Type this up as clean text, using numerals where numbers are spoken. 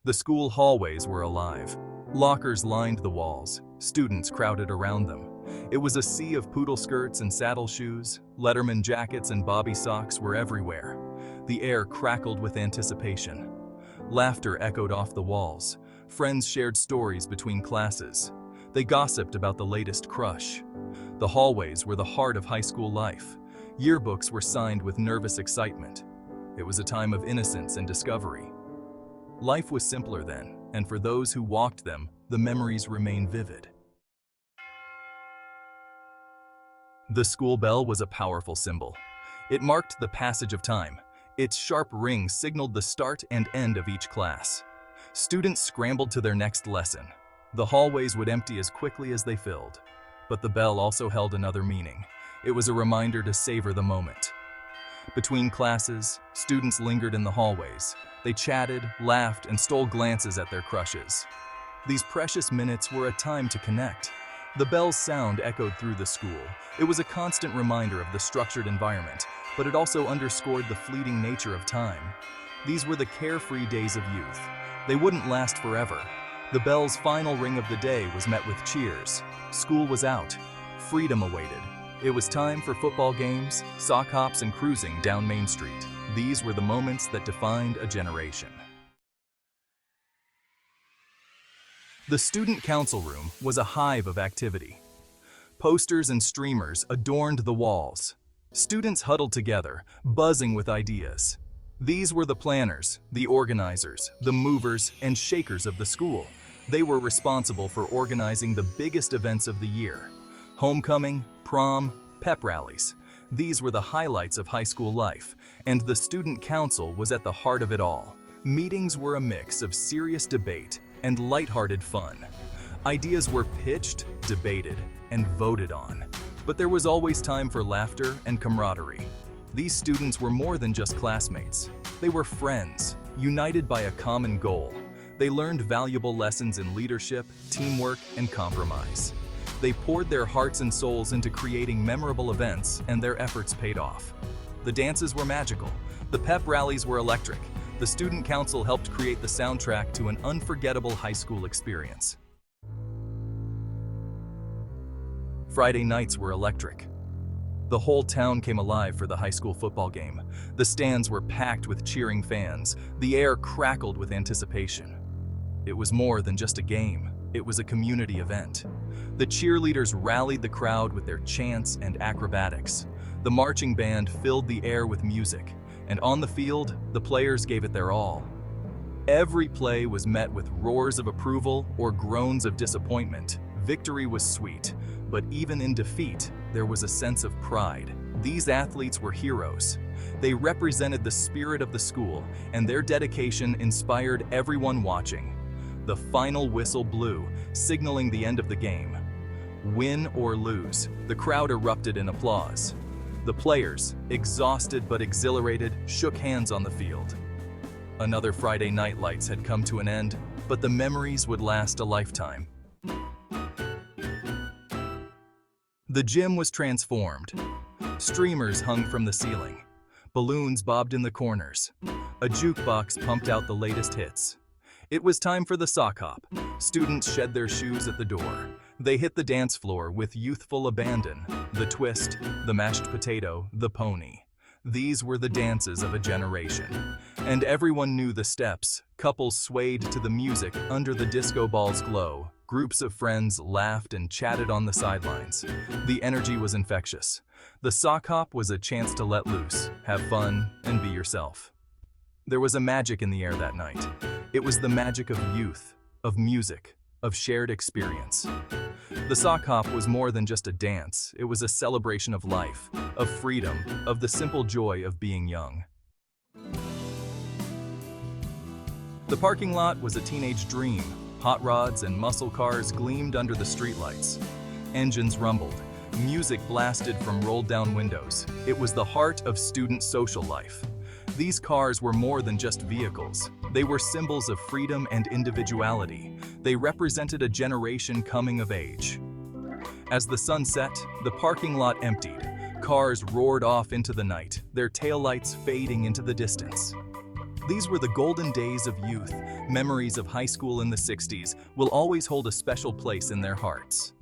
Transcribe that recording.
The school hallways were alive. Lockers lined the walls. Students crowded around them. It was a sea of poodle skirts and saddle shoes. Letterman jackets and bobby socks were everywhere. The air crackled with anticipation. Laughter echoed off the walls. Friends shared stories between classes. They gossiped about the latest crush. The hallways were the heart of high school life. Yearbooks were signed with nervous excitement. It was a time of innocence and discovery. Life was simpler then, and for those who walked them, the memories remain vivid. The school bell was a powerful symbol. It marked the passage of time. Its sharp ring signaled the start and end of each class. Students scrambled to their next lesson. The hallways would empty as quickly as they filled. But the bell also held another meaning. It was a reminder to savor the moment. Between classes, students lingered in the hallways. They chatted, laughed, and stole glances at their crushes. These precious minutes were a time to connect. The bell's sound echoed through the school. It was a constant reminder of the structured environment, but it also underscored the fleeting nature of time. These were the carefree days of youth. They wouldn't last forever. The bell's final ring of the day was met with cheers. School was out. Freedom awaited. It was time for football games, sock hops, and cruising down Main Street. These were the moments that defined a generation. The student council room was a hive of activity. Posters and streamers adorned the walls. Students huddled together, buzzing with ideas. These were the planners, the organizers, the movers, and shakers of the school. They were responsible for organizing the biggest events of the year. Homecoming, prom, pep rallies. These were the highlights of high school life, and the student council was at the heart of it all. Meetings were a mix of serious debate and lighthearted fun. Ideas were pitched, debated, and voted on. But there was always time for laughter and camaraderie. These students were more than just classmates. They were friends, united by a common goal. They learned valuable lessons in leadership, teamwork, and compromise. They poured their hearts and souls into creating memorable events, and their efforts paid off. The dances were magical. The pep rallies were electric. The student council helped create the soundtrack to an unforgettable high school experience. Friday nights were electric. The whole town came alive for the high school football game. The stands were packed with cheering fans. The air crackled with anticipation. It was more than just a game. It was a community event. The cheerleaders rallied the crowd with their chants and acrobatics. The marching band filled the air with music, and on the field, the players gave it their all. Every play was met with roars of approval or groans of disappointment. Victory was sweet, but even in defeat, there was a sense of pride. These athletes were heroes. They represented the spirit of the school, and their dedication inspired everyone watching. The final whistle blew, signaling the end of the game. Win or lose, the crowd erupted in applause. The players, exhausted but exhilarated, shook hands on the field. Another Friday night lights had come to an end, but the memories would last a lifetime. The gym was transformed. Streamers hung from the ceiling. Balloons bobbed in the corners. A jukebox pumped out the latest hits. It was time for the sock hop. Students shed their shoes at the door. They hit the dance floor with youthful abandon. The twist, the mashed potato, the pony. These were the dances of a generation. And everyone knew the steps. Couples swayed to the music under the disco ball's glow. Groups of friends laughed and chatted on the sidelines. The energy was infectious. The sock hop was a chance to let loose, have fun, and be yourself. There was a magic in the air that night. It was the magic of youth, of music, of shared experience. The sock hop was more than just a dance. It was a celebration of life, of freedom, of the simple joy of being young. The parking lot was a teenage dream. Hot rods and muscle cars gleamed under the streetlights. Engines rumbled. Music blasted from rolled-down windows. It was the heart of student social life. These cars were more than just vehicles. They were symbols of freedom and individuality. They represented a generation coming of age. As the sun set, the parking lot emptied. Cars roared off into the night, their taillights fading into the distance. These were the golden days of youth. Memories of high school in the 60s will always hold a special place in their hearts.